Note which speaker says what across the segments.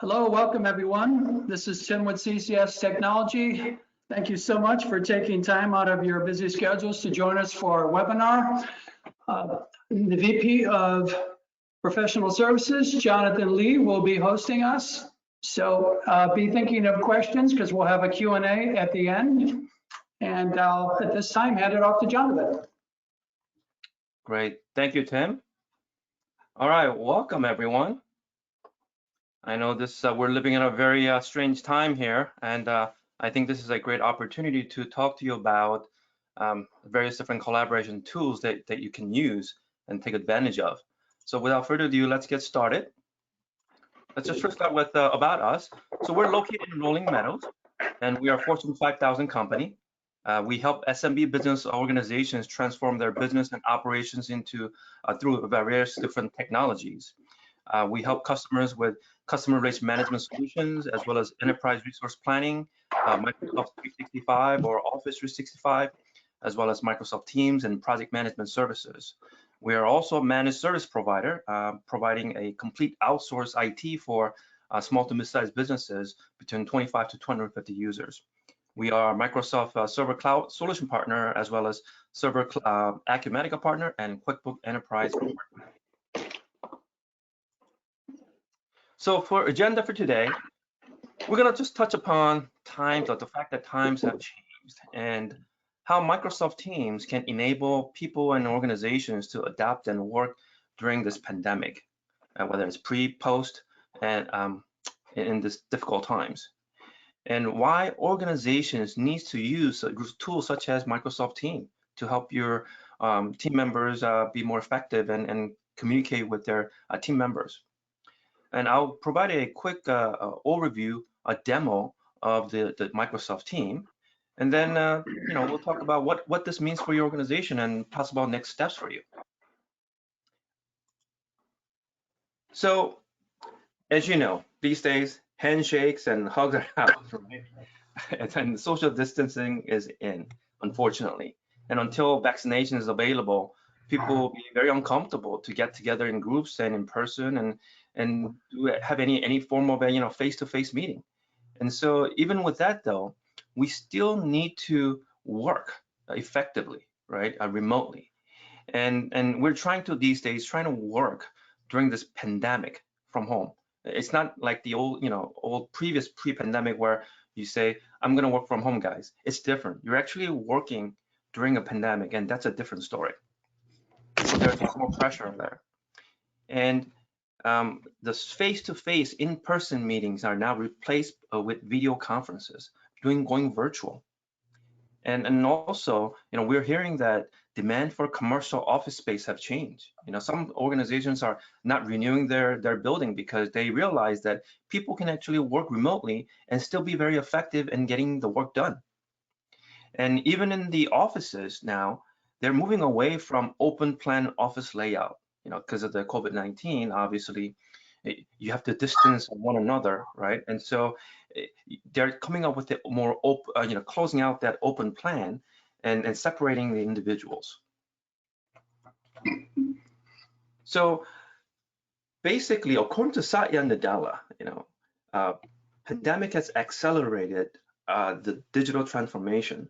Speaker 1: Hello, welcome everyone. This is Tim with CCS Technology. Thank you so much for taking time out of your busy schedules to join us for our webinar. The VP of Professional Services, Jonathan Lee, will be hosting us. So be thinking of questions because we'll have a Q&A at the end. And I'll, at this time, hand it off to Jonathan.
Speaker 2: Great, thank you, Tim. All right, welcome everyone. I know this we're living in a very strange time here, and I think this is a great opportunity to talk to you about various different collaboration tools that you can use and take advantage of. So without further ado, let's get started. Let's just first start with about us. So we're located in Rolling Meadows, and we are a Fortune 5000 company. We help SMB business organizations transform their business and operations into through various different technologies. We help customers with customer relationship management solutions, as well as enterprise resource planning, Microsoft 365 or Office 365, as well as Microsoft Teams and project management services. We are also a managed service provider, providing a complete outsourced IT for small to mid-sized businesses between 25 to 250 users. We are a Microsoft Server Cloud Solution Partner, as well as Server Acumatica Partner and QuickBooks Enterprise Partner. So for agenda for today, we're gonna just touch upon times, or the fact that times have changed, and how Microsoft Teams can enable people and organizations to adapt and work during this pandemic, whether it's pre, post, and in this difficult times. And why organizations need to use tools such as Microsoft Teams to help your team members be more effective and communicate with their team members. And I'll provide a quick overview, a demo of the Microsoft Teams, and then we'll talk about what this means for your organization and possible next steps for you. So, as you know, these days handshakes and hugs are out, right? And social distancing is in, unfortunately. And until vaccination is available, people will be very uncomfortable to get together in groups and in person and have any form of face-to-face meeting. And so even with that though, we still need to work effectively, right, remotely. And we're trying to these days work during this pandemic from home. It's not like the old previous pre-pandemic where you say, I'm gonna work from home, guys. It's different. You're actually working during a pandemic, and that's a different story. So there's more pressure there. And the face-to-face in-person meetings are now replaced with video conferences, going virtual. And also, we're hearing that demand for commercial office space have changed. Some organizations are not renewing their building because they realize that people can actually work remotely and still be very effective in getting the work done. And even in the offices now, they're moving away from open plan office layout, because of the COVID-19, obviously, you have to distance one another, right? And so they're coming up with a more open, closing out that open plan and separating the individuals. So basically, according to Satya Nadella, pandemic has accelerated the digital transformation.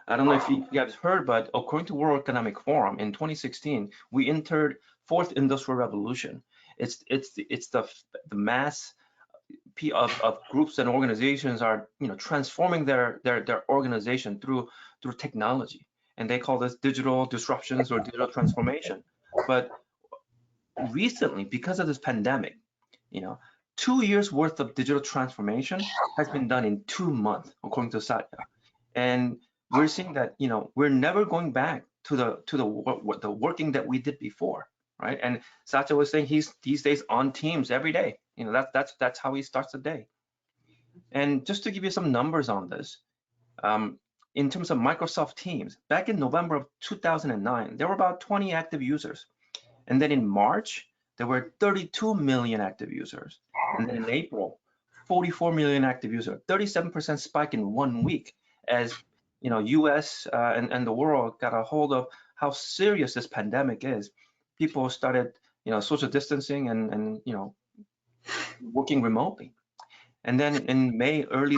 Speaker 2: I don't know if you guys heard, but according to World Economic Forum in 2016, we entered fourth industrial revolution. It's the mass of groups and organizations are transforming their organization through technology, and they call this digital disruptions or digital transformation. But recently, because of this pandemic, 2 years worth of digital transformation has been done in 2 months, according to Satya. And we're seeing that we're never going back to the working that we did before, right? And Satya was saying he's these days on Teams every day. That's how he starts the day. And just to give you some numbers on this, in terms of Microsoft Teams, back in November of 2009, there were about 20 active users, and then in March there were 32 million active users, and then in April, 44 million active users, 37% spike in 1 week, as US and the world got a hold of how serious this pandemic is. People started social distancing and working remotely. And then in May, early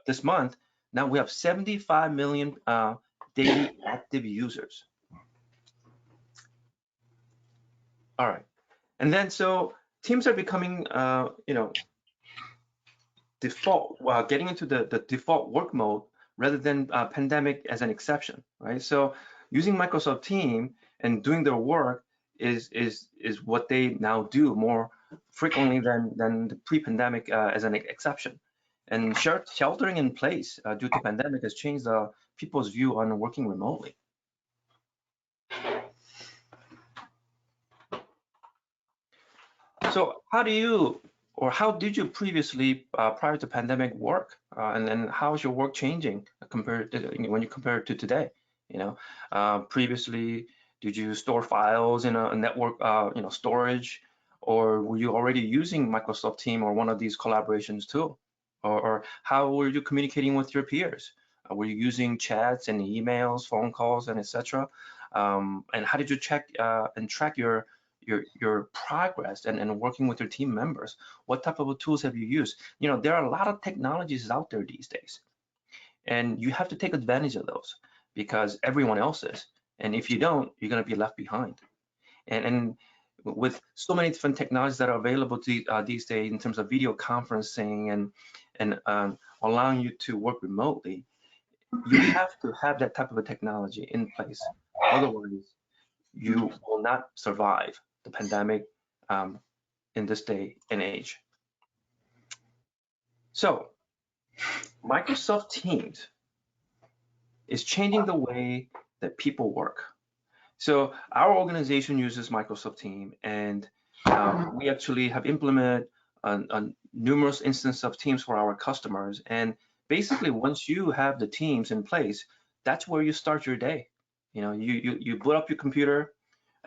Speaker 2: this month, now we have 75 million daily active users. All right. And then so Teams are becoming, default, getting into the default work mode rather than pandemic as an exception, right? So using Microsoft Teams and doing their work is what they now do more frequently than the pre-pandemic as an exception. And sheltering in place due to pandemic has changed people's view on working remotely. So how did you previously, prior to pandemic, work? And then how's your work changing compared to when you compare it to today? Previously, did you store files in a network, storage, or were you already using Microsoft Teams or one of these collaborations too? Or how were you communicating with your peers? Were you using chats and emails, phone calls, and etc.? And how did you check and track your progress and working with your team members? What type of tools have you used? There are a lot of technologies out there these days, and you have to take advantage of those because everyone else is. And if you don't, you're going to be left behind. And with so many different technologies that are available these days in terms of video conferencing and allowing you to work remotely, you have to have that type of a technology in place. Otherwise, you will not survive the pandemic in this day and age. So Microsoft Teams is changing the way that people work. So our organization uses Microsoft Teams, and we actually have implemented numerous instances of Teams for our customers. And basically, once you have the Teams in place, that's where you start your day. You boot up your computer,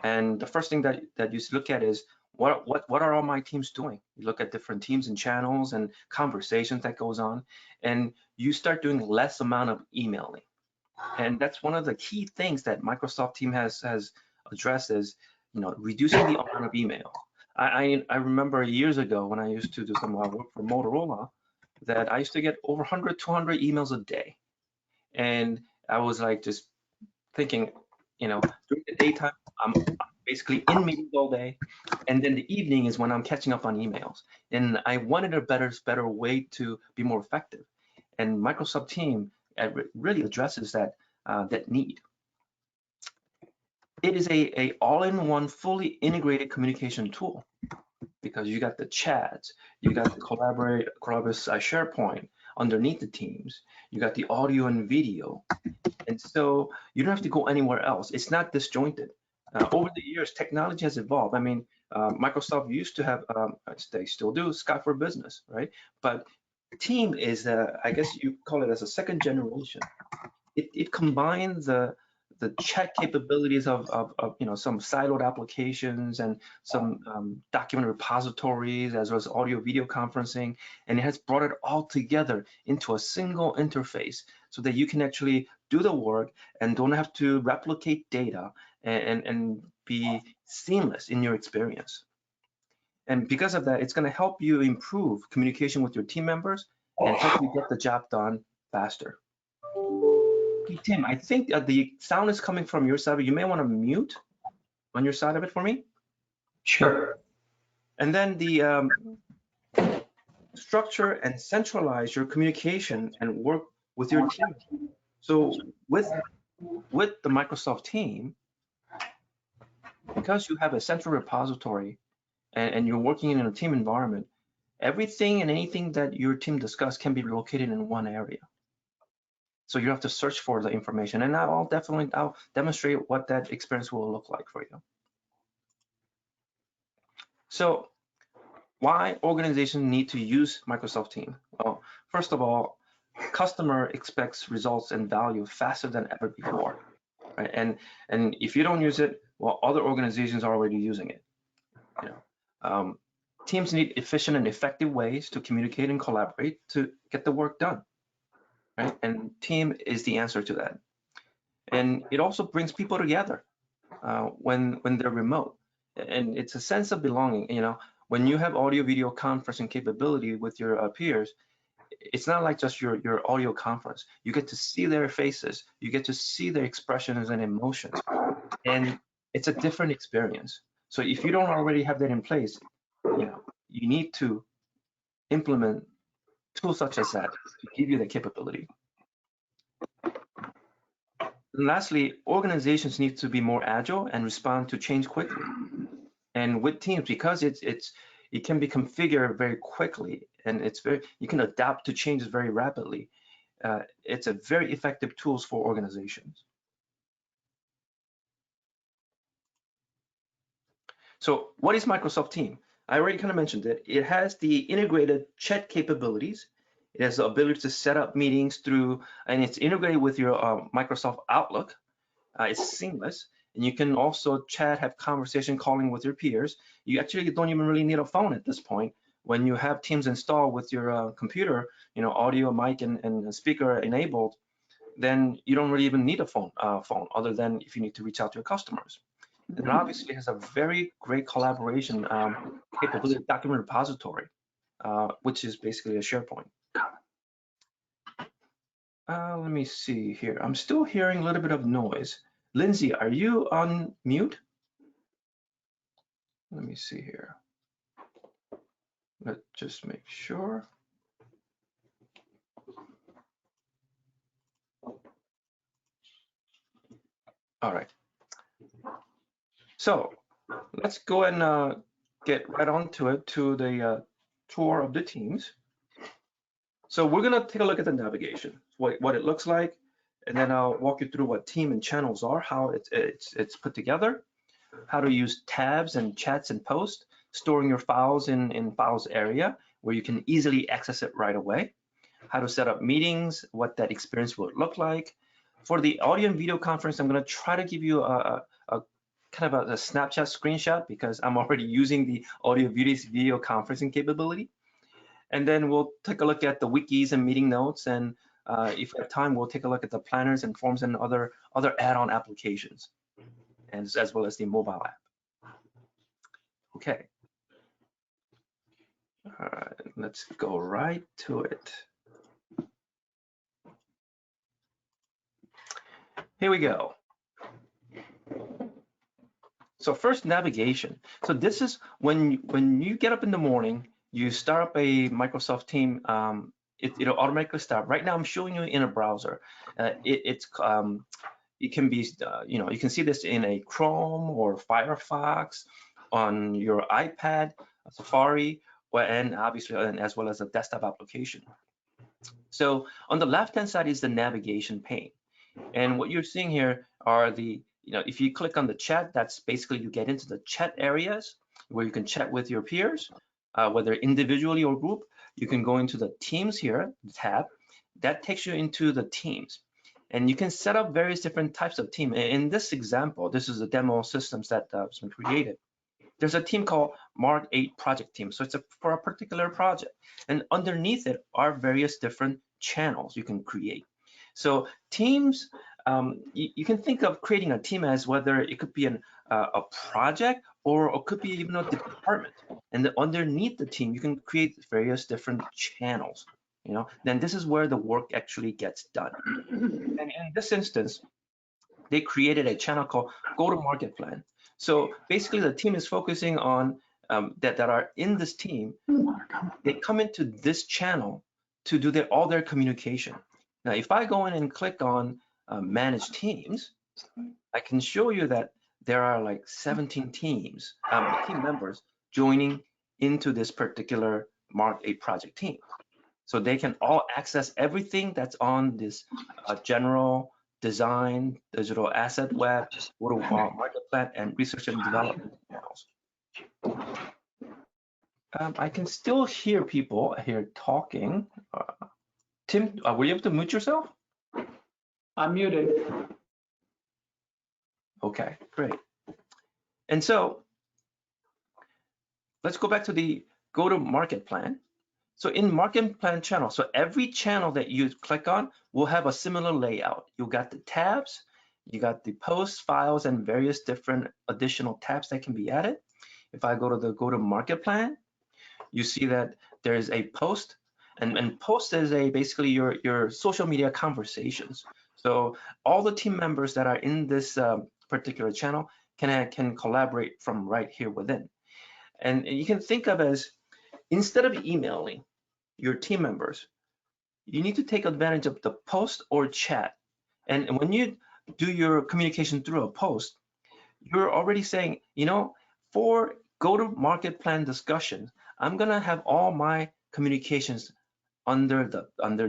Speaker 2: and the first thing that you look at is what are all my teams doing? You look at different teams and channels and conversations that goes on, and you start doing less amount of emailing. And that's one of the key things that Microsoft Teams has addressed is, reducing the amount of email. I remember years ago when I used to do some work for Motorola that I used to get over 100, 200 emails a day. And I was like just thinking, during the daytime, I'm basically in meetings all day, and then the evening is when I'm catching up on emails. And I wanted a better way to be more effective. And Microsoft Teams really addresses that need. It is a all-in-one, fully integrated communication tool because you got the chats, you got the Collaborate SharePoint underneath the Teams, you got the audio and video, and so you don't have to go anywhere else. It's not disjointed. Over the years, technology has evolved. I mean, Microsoft used to have, they still do, Skype for Business, right? But Team is, I guess you call it as a second generation. It combines the chat capabilities of some siloed applications and some document repositories, as well as audio video conferencing, and it has brought it all together into a single interface so that you can actually do the work and don't have to replicate data and be seamless in your experience. And because of that, it's going to help you improve communication with your team members and help you get the job done faster. Hey, Tim, I think the sound is coming from your side, but you may want to mute on your side of it for me.
Speaker 1: Sure.
Speaker 2: And then the structure and centralize your communication and work with your team. So with the Microsoft Team, because you have a central repository and you're working in a team environment, everything and anything that your team discuss can be located in one area. So you have to search for the information, and I'll demonstrate what that experience will look like for you. So why organizations need to use Microsoft Teams? Well, first of all, customer expects results and value faster than ever before, right? And if you don't use it, well, other organizations are already using it. Teams need efficient and effective ways to communicate and collaborate to get the work done. Right? And Team is the answer to that. And it also brings people together when they're remote. And it's a sense of belonging. when you have audio video conferencing capability with your peers, it's not like just your audio conference. You get to see their faces, you get to see their expressions and emotions, and it's a different experience. So if you don't already have that in place, you need to implement tools such as that to give you the capability. And lastly, organizations need to be more agile and respond to change quickly. And with Teams, because it can be configured very quickly, and you can adapt to changes very rapidly. It's a very effective tools for organizations. So what is Microsoft Teams? I already kind of mentioned it. It has the integrated chat capabilities. It has the ability to set up meetings through, and it's integrated with your Microsoft Outlook. It's seamless. And you can also chat, have conversation calling with your peers. You actually don't even really need a phone at this point. When you have Teams installed with your computer, audio, mic, and speaker enabled, then you don't really even need a phone other than if you need to reach out to your customers. And obviously it has a very great collaboration capability document repository, which is basically a SharePoint. Let me see here. I'm still hearing a little bit of noise. Lindsay, are you on mute? Let me see here. Let's just make sure. All right. So let's go and get right onto it, to the tour of the Teams. So we're gonna take a look at the navigation, what it looks like, and then I'll walk you through what team and channels are, how it's put together, how to use tabs and chats and posts, storing your files in files area where you can easily access it right away, how to set up meetings, what that experience would look like. For the audio and video conference, I'm gonna try to give you a kind of a Snapchat screenshot because I'm already using the audio video conferencing capability. And then we'll take a look at the wikis and meeting notes, and if we have time, we'll take a look at the planners and forms and other add-on applications, and as well as the mobile app. Okay. All right, let's go right to it. Here we go. So first, navigation. So this is when you get up in the morning, you start up a Microsoft Team, it'll automatically start. Right now, I'm showing you in a browser. It can be, you can see this in a Chrome or Firefox, on your iPad, Safari, and obviously, and as well as a desktop application. So on the left-hand side is the navigation pane. And what you're seeing here are the, if you click on the chat, that's basically you get into the chat areas where you can chat with your peers, whether individually or group. You can go into the Teams here, tab, that takes you into the Teams. And you can set up various different types of team. In this example, this is the demo systems that has been created. There's a team called Mark 8 project team. So it's for a particular project. And underneath it are various different channels you can create. So teams, you can think of creating a team as whether it could be a project or it could be even a department. And underneath the team, you can create various different channels. Then this is where the work actually gets done. And in this instance, they created a channel called Go-to-Market Plan. So basically, the team is focusing on that are in this team. They come into this channel to do all their communication. Now, if I go in and click on Manage Teams, I can show you that there are like 17 team members joining into this particular Mark 8 project team. So they can all access everything that's on this general design, digital asset web, go-to-market plan, and research and development channels. I can still hear people here talking. Tim, were you able to mute yourself?
Speaker 1: I'm muted.
Speaker 2: Okay, great. And so let's go back to the go-to-market plan. So in market plan channel, so every channel that you click on will have a similar layout. You got the tabs, you got the posts, files, and various different additional tabs that can be added. If I go to the go-to-market plan, you see that there is a post, and post is basically your social media conversations. So all the team members that are in this particular channel can collaborate from right here within. And you can think of as, instead of emailing your team members, you need to take advantage of the post or chat. And when you do your communication through a post, you're already saying, for go-to-market plan discussions, I'm gonna have all my communications under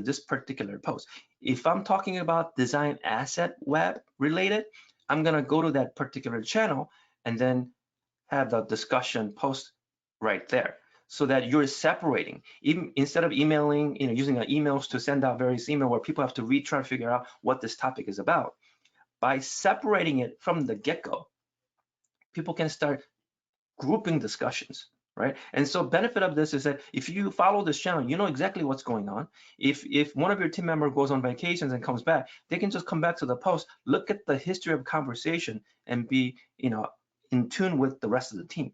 Speaker 2: this particular post. If I'm talking about design asset web related, I'm gonna go to that particular channel and then have the discussion post right there, so that you're separating. Even instead of emailing, using emails to send out various emails where people have to try to figure out what this topic is about. By separating it from the get-go, people can start grouping discussions, right? And so benefit of this is that if you follow this channel, you know exactly what's going on. If one of your team member goes on vacations and comes back, they can just come back to the post, look at the history of conversation, and be in tune with the rest of the team.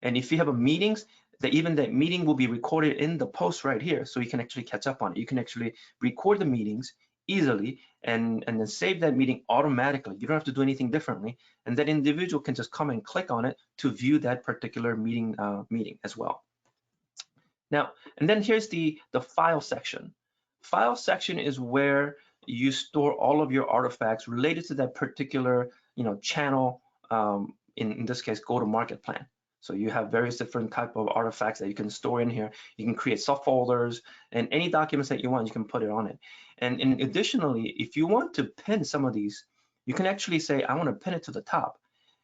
Speaker 2: And if you have a meetings, even that meeting will be recorded in the post right here, so you can actually catch up on it. You can actually record the meetings easily and then save that meeting automatically. You don't have to do anything differently, and that individual can just come and click on it to view that particular meeting as well. Now, and then here's the file section. File section is where you store all of your artifacts related to that particular channel, in this case go-to-market plan. So you have various different type of artifacts that you can store in here. You can create subfolders, and any documents that you want, you can put it on it. And additionally, if you want to pin some of these, you can actually say, I want to pin it to the top.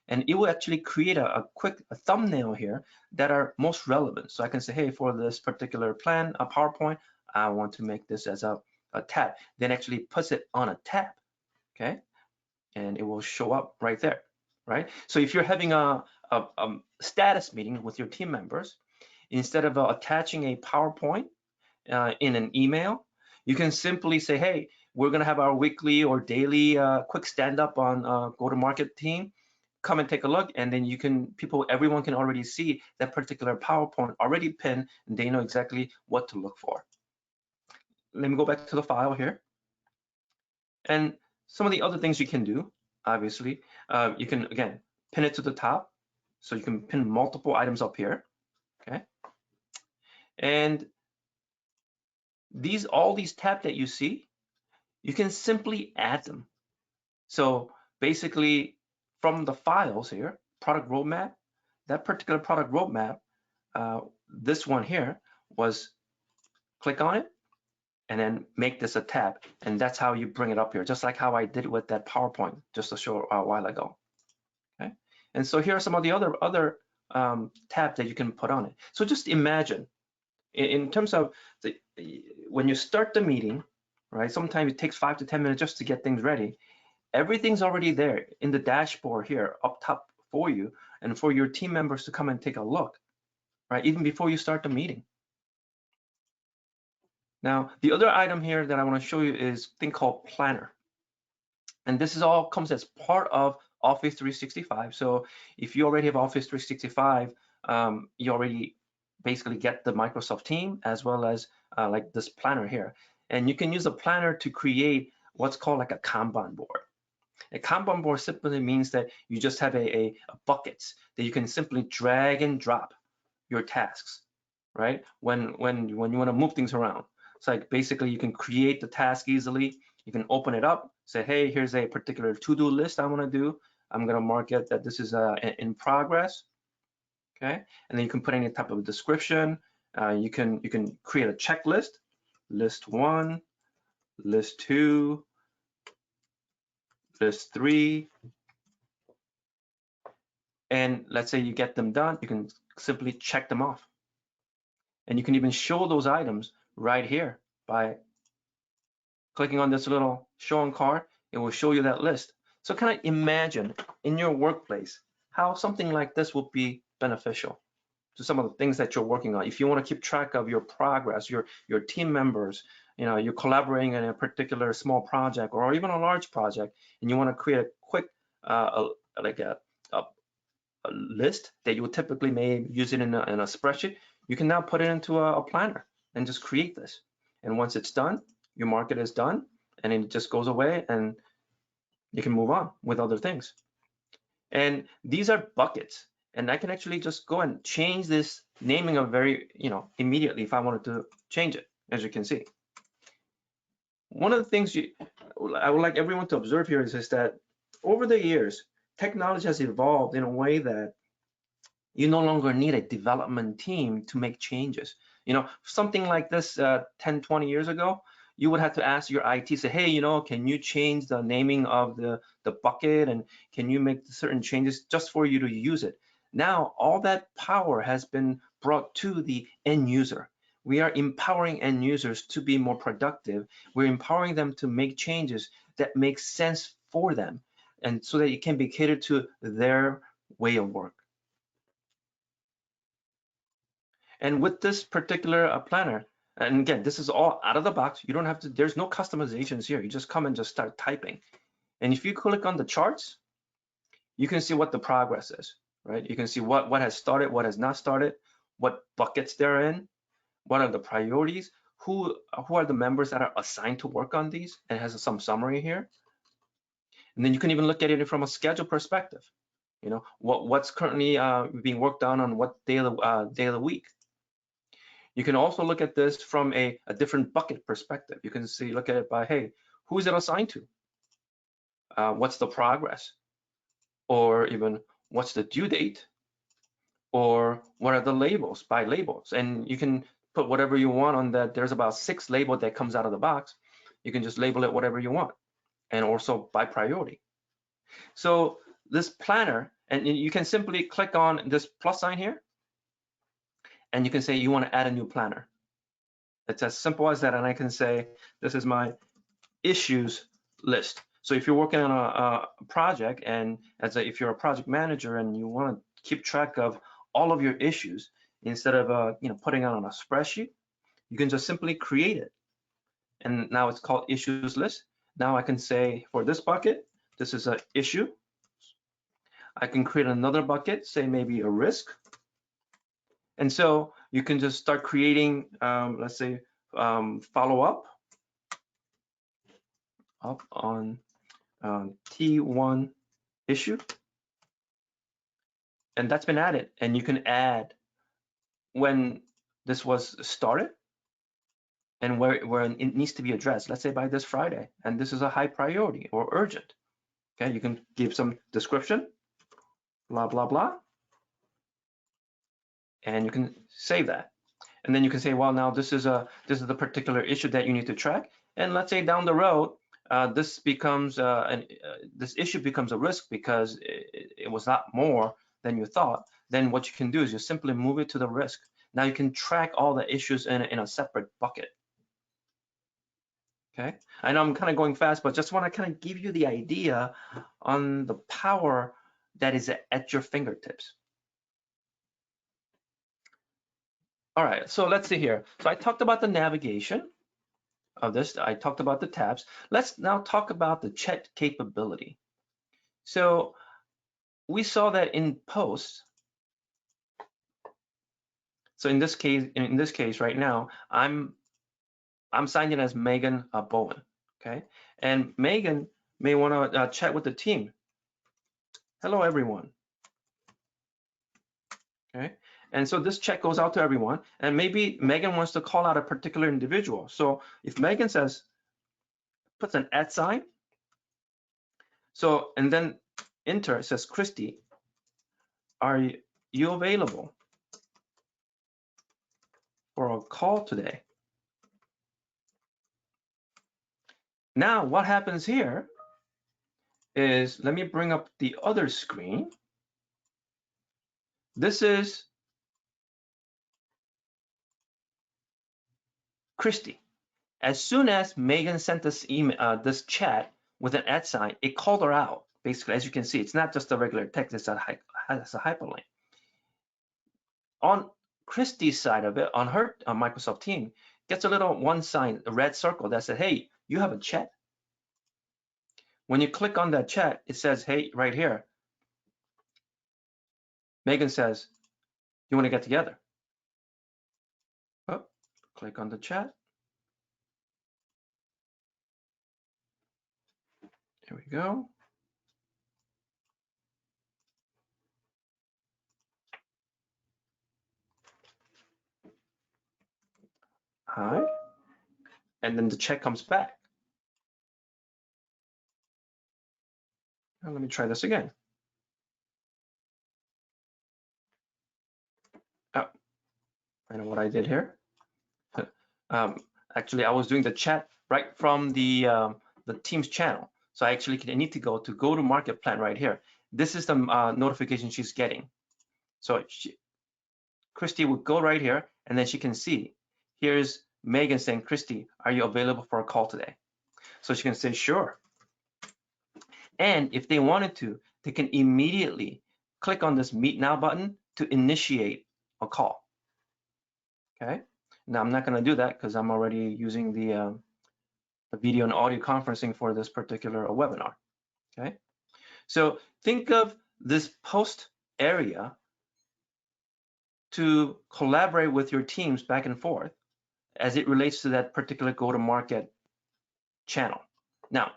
Speaker 2: And it will actually create a quick thumbnail here that are most relevant. So I can say, hey, for this particular plan, a PowerPoint, I want to make this as a tab. Then actually puts it on a tab, okay? And it will show up right there, right? So if you're having a status meeting with your team members, instead of attaching a PowerPoint in an email, you can simply say, hey, we're gonna have our weekly or daily quick stand-up on go-to-market team. Come and take a look, and then everyone can already see that particular PowerPoint already pinned, and they know exactly what to look for. Let me go back to the file here. And some of the other things you can do, obviously, you can, again, pin it to the top. So you can pin multiple items up here, okay? And all these tabs that you see, you can simply add them. So basically, from the files here, product roadmap, that particular product roadmap, this one here was click on it and then make this a tab. And that's how you bring it up here, just like how I did with that PowerPoint just a short while ago. Okay. And so here are some of the other tabs that you can put on it. So just imagine, in terms of when you start the meeting, right? Sometimes it takes 5 to 10 minutes just to get things ready. Everything's already there in the dashboard here up top for you, and for your team members to come and take a look, right? Even before you start the meeting. Now, the other item here that I want to show you is a thing called Planner. And this is all comes as part of Office 365. So if you already have Office 365, you already basically get the Microsoft team as well as like this planner here. And you can use a planner to create what's called like a Kanban board. A Kanban board simply means that you just have a buckets that you can simply drag and drop your tasks, right? When you want to move things around. It's like basically you can create the task easily. You can open it up, say, hey, here's a particular to-do list I want to do. I'm going to mark it that this is in progress, okay? And then you can put any type of description. You can create a checklist, list 1, list 2, list 3, and let's say you get them done, you can simply check them off. And you can even show those items right here by clicking on this little show on card. It will show you that list. So kind of imagine in your workplace how something like this will be beneficial to some of the things that you're working on. If you want to keep track of your progress, your team members, you're collaborating in a particular small project or even a large project, and you want to create a quick like a list that you would typically may use it in a spreadsheet, you can now put it into a planner and just create this. And once it's done, your market is done, and it just goes away, and you can move on with other things. And these are buckets, and I can actually just go and change this naming of very, immediately if I wanted to change it, as you can see. One of the things I would like everyone to observe here is that over the years, technology has evolved in a way that you no longer need a development team to make changes. Something like this 10, 20 years ago, you would have to ask your IT, say, hey, can you change the naming of the bucket, and can you make certain changes just for you to use it? Now, all that power has been brought to the end user. We are empowering end users to be more productive. We're empowering them to make changes that make sense for them, and so that it can be catered to their way of work. And with this particular planner, and again, this is all out of the box. You don't have to, there's no customizations here. You just come and just start typing. And if you click on the charts, you can see what the progress is, right? You can see what has started, what has not started, what buckets they're in, what are the priorities, who are the members that are assigned to work on these, and it has some summary here. And then you can even look at it from a schedule perspective. What's currently being worked on what day of the week. You can also look at this from a different bucket perspective. You can look at it by, hey, who is it assigned to? What's the progress? Or even what's the due date? Or what are the labels, by labels? And you can put whatever you want on that. There's about 6 labels that comes out of the box. You can just label it whatever you want, and also by priority. So this planner, and you can simply click on this plus sign here, and you can say you want to add a new planner. It's as simple as that, and I can say this is my issues list. So if you're working on a project, and if you're a project manager and you want to keep track of all of your issues, instead of putting it on a spreadsheet, you can just simply create it. And now it's called issues list. Now I can say for this bucket, this is an issue. I can create another bucket, say maybe a risk. And so you can just start creating, let's say, follow up on T1 issue. And that's been added. And you can add when this was started and where it needs to be addressed. Let's say by this Friday, and this is a high priority or urgent. Okay, you can give some description, blah, blah, blah. And you can save that. And then you can say, well, now this is the particular issue that you need to track. And let's say down the road, this issue becomes a risk because it was not more than you thought. Then what you can do is you simply move it to the risk. Now you can track all the issues in a separate bucket. Okay, I know I'm kind of going fast, but just want to kind of give you the idea on the power that is at your fingertips. All right, so let's see here. So I talked about the navigation of this. I talked about the tabs. Let's now talk about the chat capability. So we saw that in posts. So in this case right now, I'm signed in as Megan Bowen. Okay, and Megan may want to chat with the team. Hello, everyone. Okay, and so this chat goes out to everyone, and maybe Megan wants to call out a particular individual. So if Megan puts an @ sign, so, and then enter, it says, Christy, are you available for a call today? Now what happens here is, let me bring up the other screen. This is Christy. As soon as Megan sent this email, this chat with an @ sign, it called her out. Basically, as you can see, it's not just a regular text, it's a hyperlink. On Christy's side of it, on her Microsoft Team, gets a little one sign, a red circle that said, hey, you have a chat. When you click on that chat, it says, hey, right here, Megan says, you want to get together? Oh, click on the chat. Here we go. Hi. And then the chat comes back. Now let me try this again. Oh, I know what I did here. Actually, I was doing the chat right from the Teams channel. So I actually need to go to market plan right here. This is the notification she's getting. So Christy would go right here, and then she can see, here's Megan saying, Christy, are you available for a call today? So she can say, sure. And if they wanted to, they can immediately click on this Meet Now button to initiate a call. Okay. Now I'm not going to do that because I'm already using the video and audio conferencing for this particular webinar. Okay. So think of this post area to collaborate with your teams back and forth as it relates to that particular go-to-market channel. Now,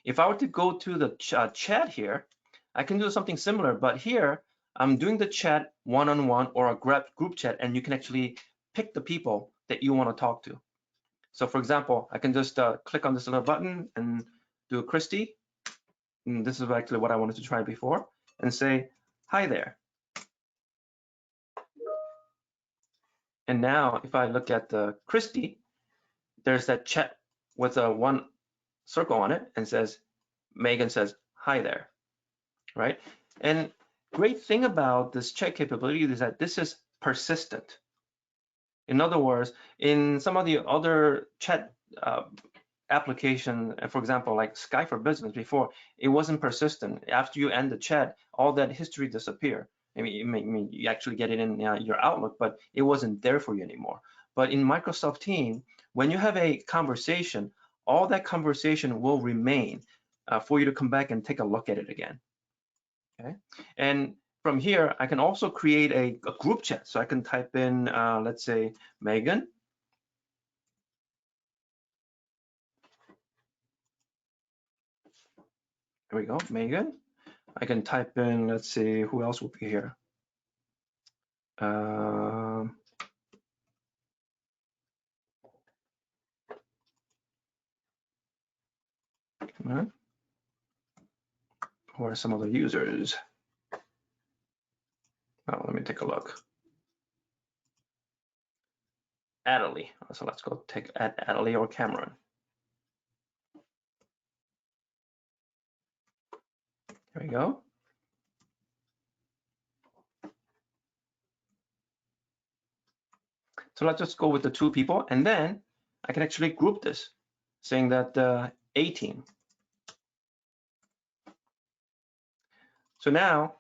Speaker 2: if I were to go to the chat here, I can do something similar, but here I'm doing the chat one-on-one or a group chat, and you can actually pick the people that you want to talk to. So for example, I can just click on this little button and do a Christy. And this is actually what I wanted to try before, and say, hi there. And now if I look at Christy, there's that chat with a one circle on it and says, Megan says, hi there, right? And great thing about this chat capability is that this is persistent. In other words, in some of the other chat application, for example, like Skype for Business before, it wasn't persistent. After you end the chat, all that history disappear. I mean, you actually get it in your Outlook, but it wasn't there for you anymore. But in Microsoft Teams, when you have a conversation, all that conversation will remain for you to come back and take a look at it again. Okay, and from here, I can also create a group chat. So I can type in, let's say, Megan. Here we go, Megan. I can type in, let's see, who else will be here? Come on. Who are some other users? Oh, let me take a look. Adelie. So let's go take Adelie or Cameron. There we go. So let's just go with the two people, and then I can actually group this, saying that A team. So now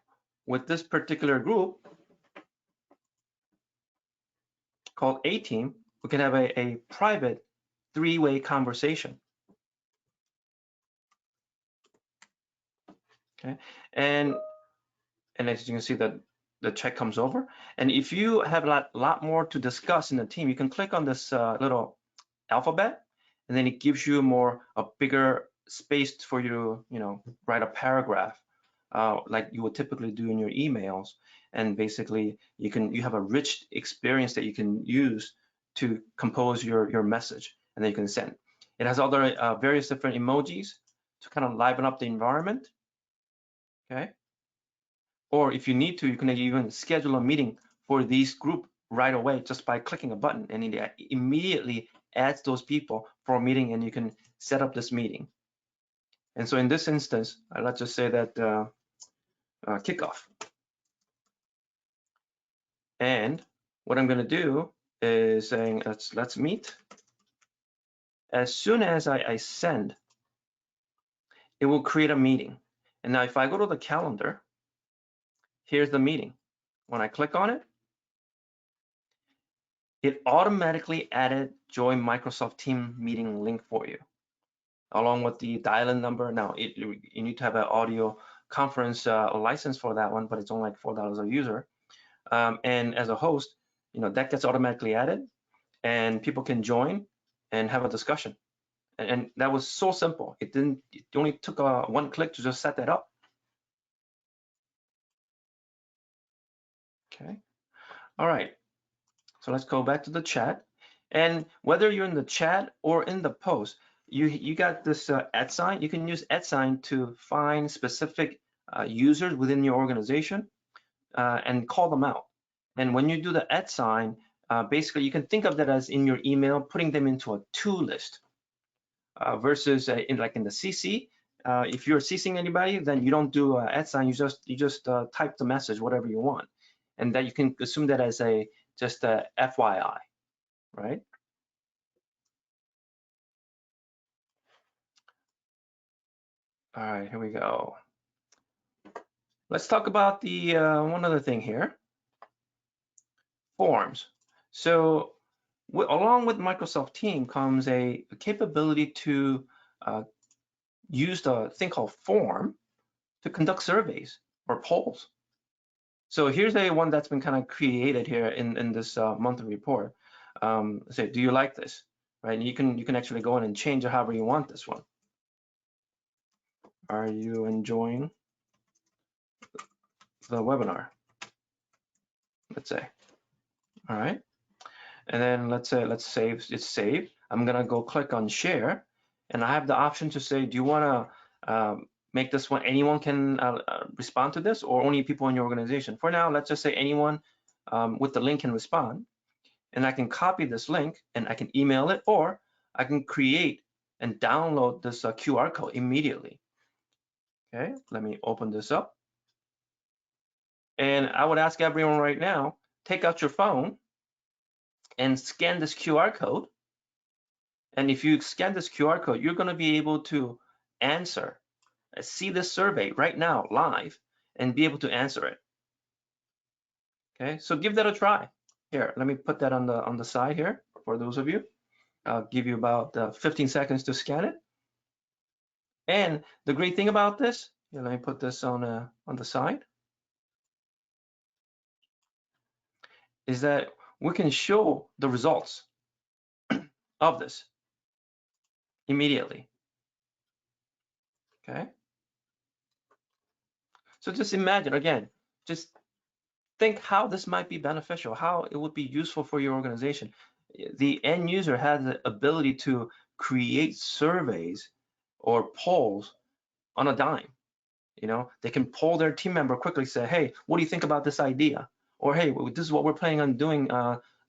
Speaker 2: with this particular group called A team, we can have a private three-way conversation. Okay, and as you can see that the check comes over. And if you have a lot more to discuss in the team, you can click on this little alphabet, and then it gives you a bigger space for you to, write a paragraph like you would typically do in your emails. And basically, you have a rich experience that you can use to compose your message, and then you can send. It has other various different emojis to kind of liven up the environment. Okay. Or if you need to, you can even schedule a meeting for this group right away just by clicking a button, and it immediately adds those people for a meeting, and you can set up this meeting. And so in this instance, let's just say that kickoff. And what I'm going to do is saying let's meet. As soon as I send, it will create a meeting. And now if I go to the calendar, here's the meeting. When I click on it, it automatically added join Microsoft Teams meeting link for you, along with the dial-in number. Now you need to have an audio conference license for that one, but it's only like $4 a user. And as a host, that gets automatically added, and people can join and have a discussion. And that was so simple. It only took one click to just set that up. Okay. All right. So let's go back to the chat. And whether you're in the chat or in the post, you got this @. You can use @ to find specific users within your organization and call them out. And when you do the @, basically you can think of that as in your email, putting them into a to list versus in the CC. If you're CCing anybody, then you don't do @. You just type the message, whatever you want, and that you can assume that as just a FYI, right? All right, here we go. Let's talk about the one other thing here, forms. So along with Microsoft Teams comes a capability to use the thing called form to conduct surveys or polls. So here's one that's been kind of created here in this monthly report. Say, do you like this? Right, and you can actually go in and change it however you want this one. Are you enjoying the webinar? Let's say. All right, and then let's save. It's saved. I'm gonna go click on share, and I have the option to say, do you want to make this one anyone can respond to this, or only people in your organization? For now, let's just say anyone with the link can respond, and I can copy this link and I can email it, or I can create and download this QR code immediately. Okay, let me open this up. And I would ask everyone right now, take out your phone and scan this QR code. And if you scan this QR code, you're going to be able to answer, see this survey right now live, and be able to answer it. Okay, so give that a try. Here, let me put that on the side here for those of you. I'll give you about 15 seconds to scan it. And the great thing about this, let me put this on the side, is that we can show the results of this immediately. Okay. So just imagine, again, just think how this might be beneficial, how it would be useful for your organization. The end user has the ability to create surveys or polls on a dime. They can poll their team member quickly, say, hey, what do you think about this idea? Or, hey, this is what we're planning on doing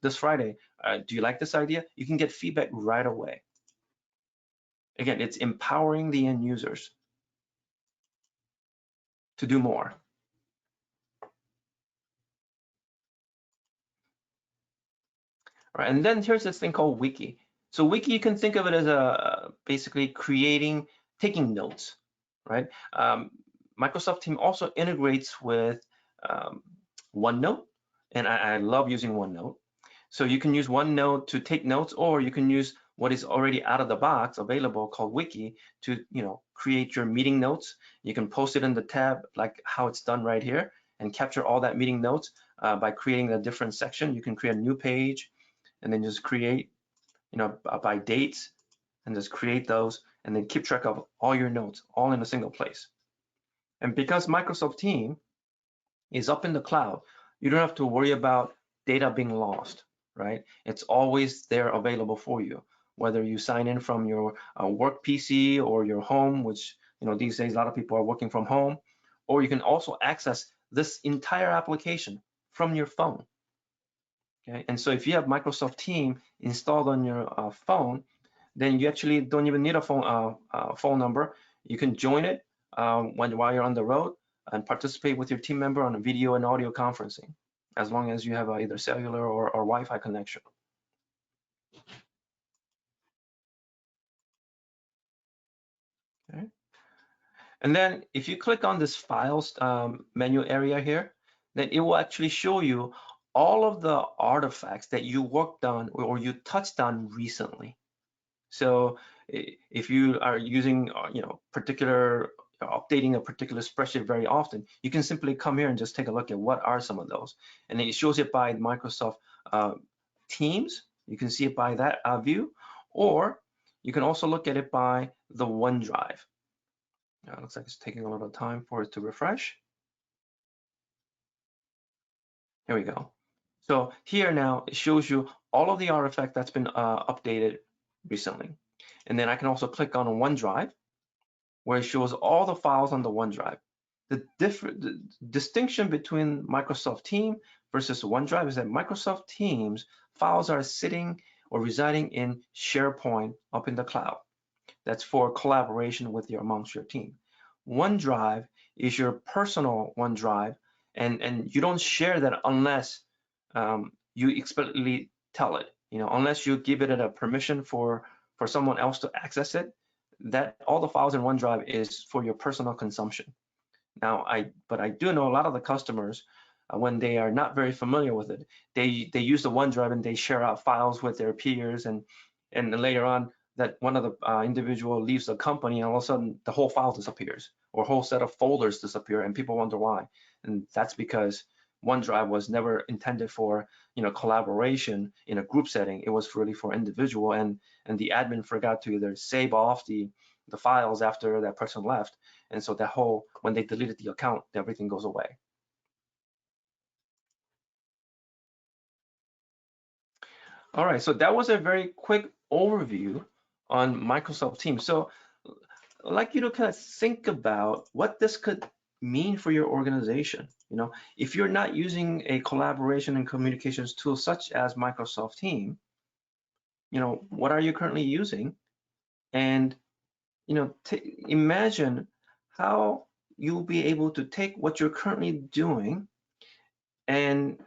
Speaker 2: this Friday. Do you like this idea? You can get feedback right away. Again, it's empowering the end users to do more. Right, and then here's this thing called Wiki. So Wiki, you can think of it as basically taking notes, right? Microsoft Teams also integrates with OneNote, and I love using OneNote. So you can use OneNote to take notes, or you can use what is already out of the box available called Wiki to create your meeting notes. You can post it in the tab like how it's done right here, and capture all that meeting notes by creating a different section. You can create a new page, and then just create, by dates, and just create those, and then keep track of all your notes, all in a single place. And because Microsoft Teams is up in the cloud, you don't have to worry about data being lost, right? It's always there available for you, whether you sign in from your work PC or your home, which, these days a lot of people are working from home, or you can also access this entire application from your phone. Okay, and so if you have Microsoft Teams installed on your phone, then you actually don't even need a phone number. You can join it while you're on the road and participate with your team member on a video and audio conferencing, as long as you have either cellular or Wi-Fi connection. Okay. And then if you click on this files menu area here, then it will actually show you all of the artifacts that you worked on or you touched on recently. So if you are using particular updating a particular spreadsheet very often, you can simply come here and just take a look at what are some of those. And then it shows it by Microsoft Teams. You can see it by that view, or you can also look at it by the OneDrive. Looks like it's taking a little time for it to refresh. Here we go. So here now it shows you all of the artifact that's been updated recently. And then I can also click on OneDrive, where it shows all the files on the OneDrive. The distinction between Microsoft Teams versus OneDrive is that Microsoft Teams files are sitting or residing in SharePoint up in the cloud. That's for collaboration with amongst your team. OneDrive is your personal OneDrive, and you don't share that unless you explicitly tell it. Unless you give it a permission for someone else to access it, that all the files in OneDrive is for your personal consumption. Now, but I do know a lot of the customers, when they are not very familiar with it, they use the OneDrive and they share out files with their peers, and later on that one of the individual leaves the company and all of a sudden the whole file disappears, or a whole set of folders disappear, and people wonder why. And that's because OneDrive was never intended for collaboration in a group setting. It was really for individual, and the admin forgot to either save off the files after that person left, and so that when they deleted the account, everything goes away. All right, so that was a very quick overview on Microsoft Teams. So I'd like you to kind of think about what this could mean for your organization. If you're not using a collaboration and communications tool such as Microsoft Teams, what are you currently using? And imagine how you'll be able to take what you're currently doing and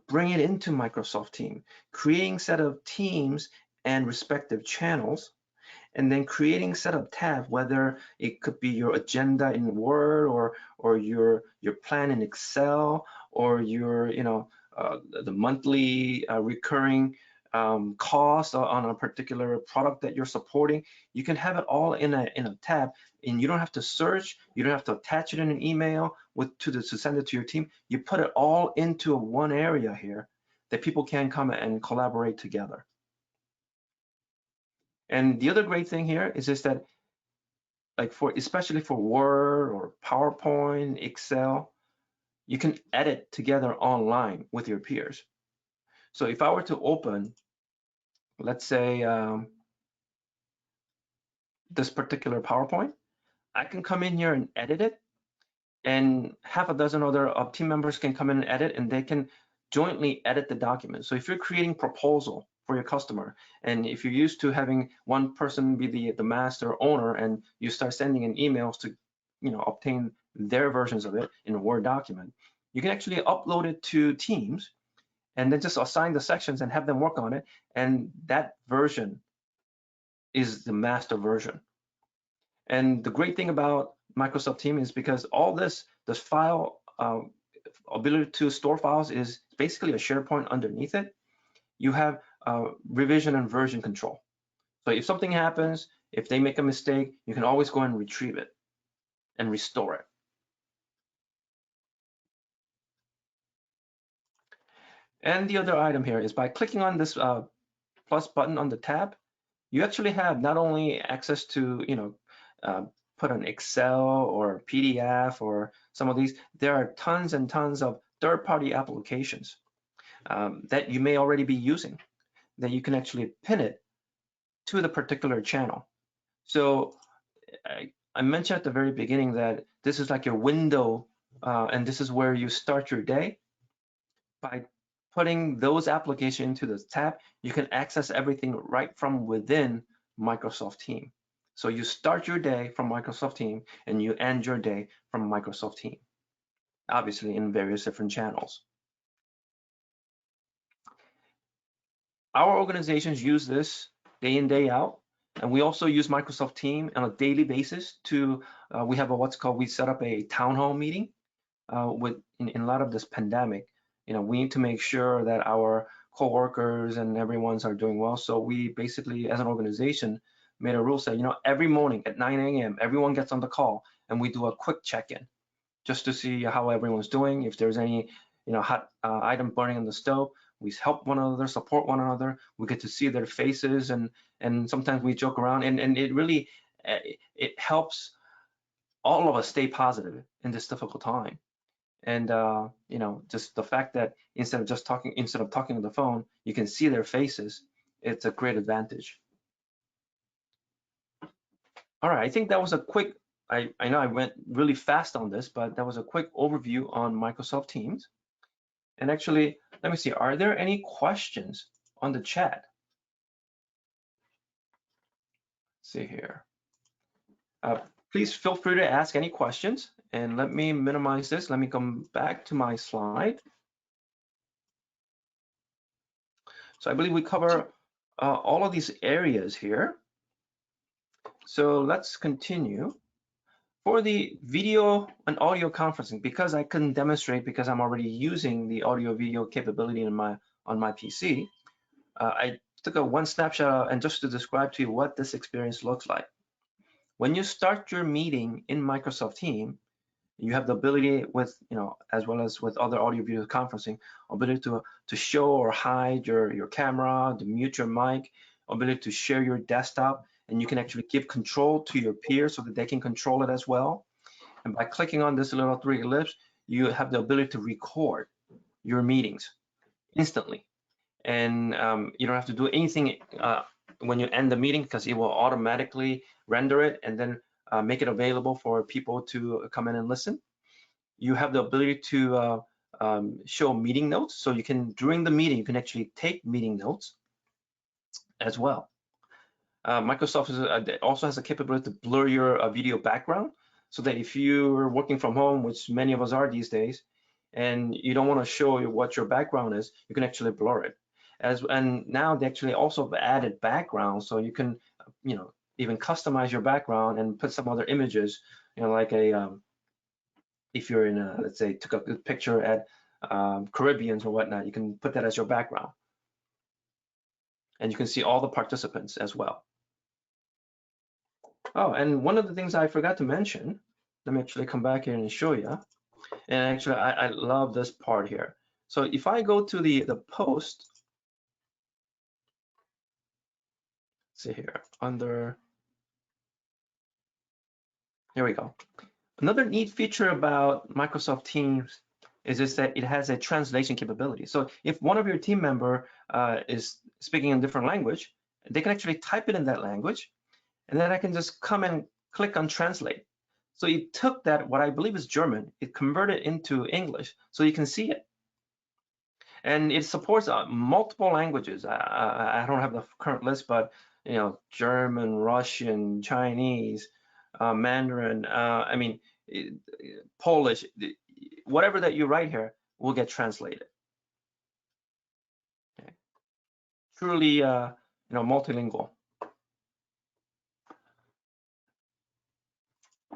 Speaker 2: bring it into Microsoft Teams, creating set of teams and respective channels, and then creating set of tabs, whether it could be your agenda in Word, or your plan in Excel, or your the monthly recurring cost on a particular product that you're supporting. You can have it all in a tab, and you don't have to search. You don't have to attach it in an email to send it to your team. You put it all into one area here that people can come and collaborate together. And the other great thing here is just that, especially for Word or PowerPoint, Excel, you can edit together online with your peers. So if I were to open, let's say, this particular PowerPoint, I can come in here and edit it, and half a dozen other team members can come in and edit, and they can jointly edit the document. So if you're creating proposal for your customer, and if you're used to having one person be the master owner, and you start sending in emails to obtain their versions of it in a Word document, you can actually upload it to Teams and then just assign the sections and have them work on it, and that version is the master version. And the great thing about Microsoft Teams is because all this file ability to store files is basically a SharePoint underneath it. You have revision and version control. So if something happens, if they make a mistake, you can always go and retrieve it and restore it. And the other item here is by clicking on this plus button on the tab, you actually have not only access to put an Excel or PDF or some of these. There are tons and tons of third-party applications that you may already be using, that you can actually pin it to the particular channel. So I mentioned at the very beginning that this is like your window, and this is where you start your day. By putting those applications into the tab, you can access everything right from within Microsoft Teams. So you start your day from Microsoft Teams and you end your day from Microsoft Teams, obviously in various different channels. Our organizations use this day in, day out, and we also use Microsoft Teams on a daily basis to, we set up a town hall meeting in a lot of this pandemic. We need to make sure that our coworkers and everyone's are doing well. So we basically, as an organization, made a rule say, every morning at 9 a.m., everyone gets on the call and we do a quick check-in just to see how everyone's doing. If there's any, hot item burning on the stove, we help one another, support one another. We get to see their faces, and sometimes we joke around, and it really it helps all of us stay positive in this difficult time. And just the fact that instead of talking on the phone, you can see their faces. It's a great advantage. All right, I think that was a quick. I know I went really fast on this, but that was a quick overview on Microsoft Teams. And actually, let me see, are there any questions on the chat? Let's see here. Please feel free to ask any questions, and let me minimize this. Let me come back to my slide. So I believe we cover all of these areas here. So let's continue. For the video and audio conferencing, because I couldn't demonstrate because I'm already using the audio video capability on my PC, I took one snapshot and just to describe to you what this experience looks like. When you start your meeting in Microsoft Teams, you have the ability with, as well as with other audio video conferencing, ability to show or hide your camera, to mute your mic, ability to share your desktop, and you can actually give control to your peers so that they can control it as well. And by clicking on this little three ellipse, you have the ability to record your meetings instantly. And you don't have to do anything when you end the meeting, because it will automatically render it and then make it available for people to come in and listen. You have the ability to show meeting notes. So you can, during the meeting, you can actually take meeting notes as well. Microsoft also has a capability to blur your video background, so that if you're working from home, which many of us are these days, and you don't want to show what your background is, you can actually blur it. And now they actually also have added background, so you can, even customize your background and put some other images, like if you're in a, let's say, took a good picture at Caribbeans or whatnot, you can put that as your background. And you can see all the participants as well. Oh, and one of the things I forgot to mention, let me actually come back here and show you. And actually, I love this part here. So if I go to the post, let's see here, here we go. Another neat feature about Microsoft Teams is just that it has a translation capability. So if one of your team member is speaking in a different language, they can actually type it in that language, and then I can just come and click on translate. So it took that, what I believe is German, it converted into English, so you can see it. And it supports multiple languages. I don't have the current list, but German, Russian, Chinese, Mandarin, Polish, whatever that you write here will get translated. Okay. Truly, multilingual.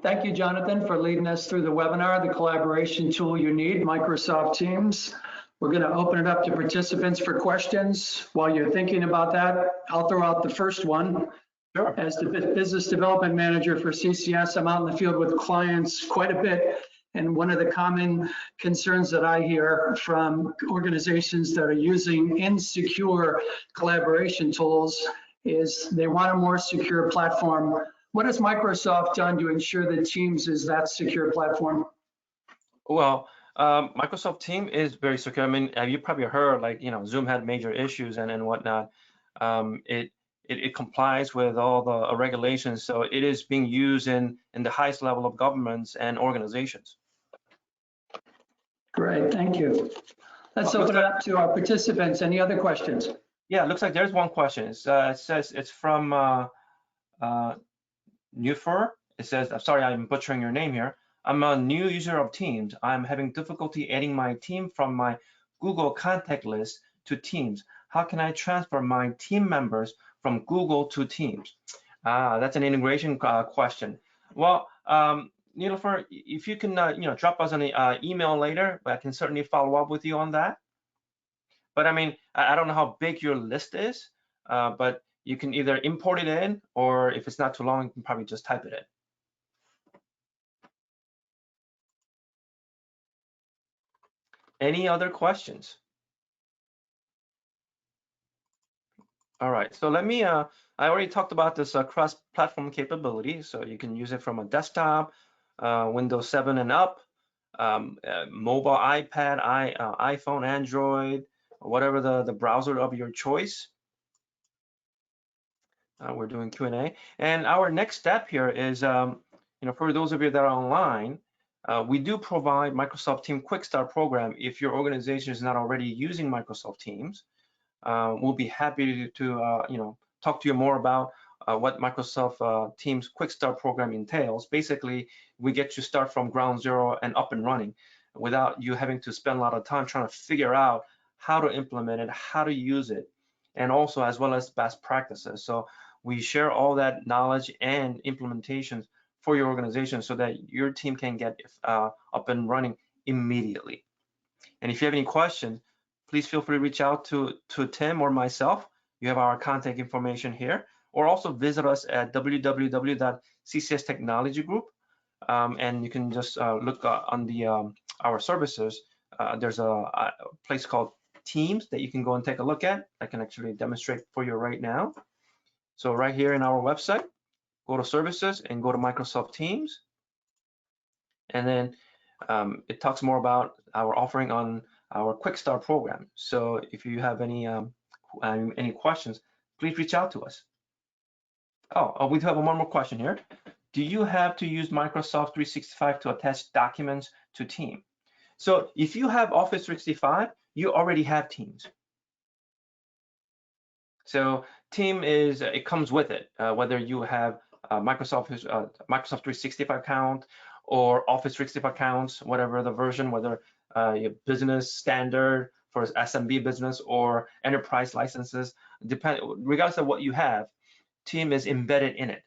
Speaker 1: Thank you, Jonathan, for leading us through the webinar, the collaboration tool you need, Microsoft Teams. We're going to open it up to participants for questions. While you're thinking about that, I'll throw out the first one.
Speaker 2: Sure.
Speaker 1: As the business development manager for CCS, I'm out in the field with clients quite a bit. And one of the common concerns that I hear from organizations that are using insecure collaboration tools is they want a more secure platform. What has Microsoft done to ensure that Teams is that secure platform?
Speaker 2: Well, Microsoft Teams is very secure. I mean, you probably heard, like, Zoom had major issues and whatnot. It complies with all the regulations, so it is being used in the highest level of governments and organizations.
Speaker 1: Great, thank you. Let's open it up to our participants. Any other questions?
Speaker 2: Yeah, it looks like there's one question. It says it's from Newfer. It says, I'm sorry, I'm butchering your name here. I'm a new user of Teams. I'm having difficulty adding my team from my Google contact list to Teams. How can I transfer my team members from Google to Teams? That's an integration question. Well, Nilofer, if you can, drop us an email later, I can certainly follow up with you on that. But I mean, I don't know how big your list is, but you can either import it in, or if it's not too long, you can probably just type it in. Any other questions? All right, so let me, I already talked about this cross-platform capability. So you can use it from a desktop, Windows 7 and up, mobile, iPad, iPhone, Android, whatever the browser of your choice. We're doing Q&A. And our next step here is, for those of you that are online, we do provide Microsoft Teams Quick Start program. If your organization is not already using Microsoft Teams, we'll be happy to talk to you more about what Microsoft Teams Quick Start program entails. Basically, we get you start from ground zero and up and running without you having to spend a lot of time trying to figure out how to implement it, how to use it, and also as well as best practices. So we share all that knowledge and implementations for your organization so that your team can get up and running immediately. And if you have any questions, please feel free to reach out to Tim or myself. You have our contact information here, or also visit us at www.CCS Technology Group. And you can just look on the our services. There's a place called Teams that you can go and take a look at. I can actually demonstrate for you right now. So right here in our website, go to services and go to Microsoft Teams. And then it talks more about our offering on our Quick Start program. So if you have any questions, please reach out to us. Oh, we do have one more question here. Do you have to use Microsoft 365 to attach documents to Teams? So if you have Office 365, you already have Teams. So Teams it comes with it, whether you have Microsoft 365 account or Office 365 accounts, whatever the version, whether your business standard for SMB business or enterprise licenses, regardless of what you have, Teams is embedded in it.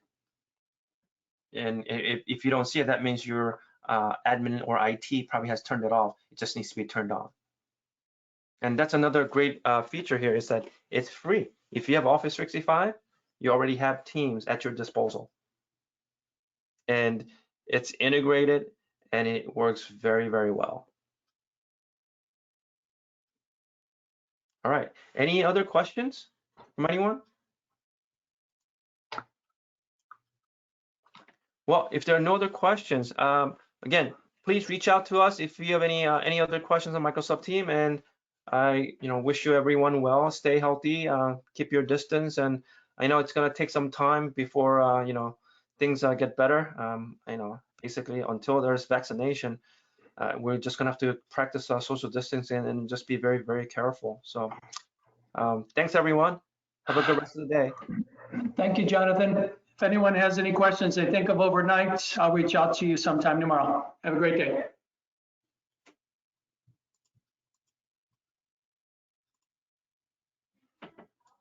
Speaker 2: And if you don't see it, that means your admin or IT probably has turned it off. It just needs to be turned on. And that's another great feature here is that it's free. If you have Office 365, you already have Teams at your disposal. And it's integrated and it works very, very well. All right, any other questions from anyone? Well, if there are no other questions, again, please reach out to us if you have any other questions on Microsoft Teams. And I wish you everyone well, stay healthy, keep your distance. And I know it's gonna take some time before things get better. Basically until there's vaccination, we're just gonna have to practice social distancing and just be very, very careful. So thanks everyone. Have a good rest of the day.
Speaker 1: Thank you, Jonathan. If anyone has any questions they think of overnight, I'll reach out to you sometime tomorrow. Have a great day.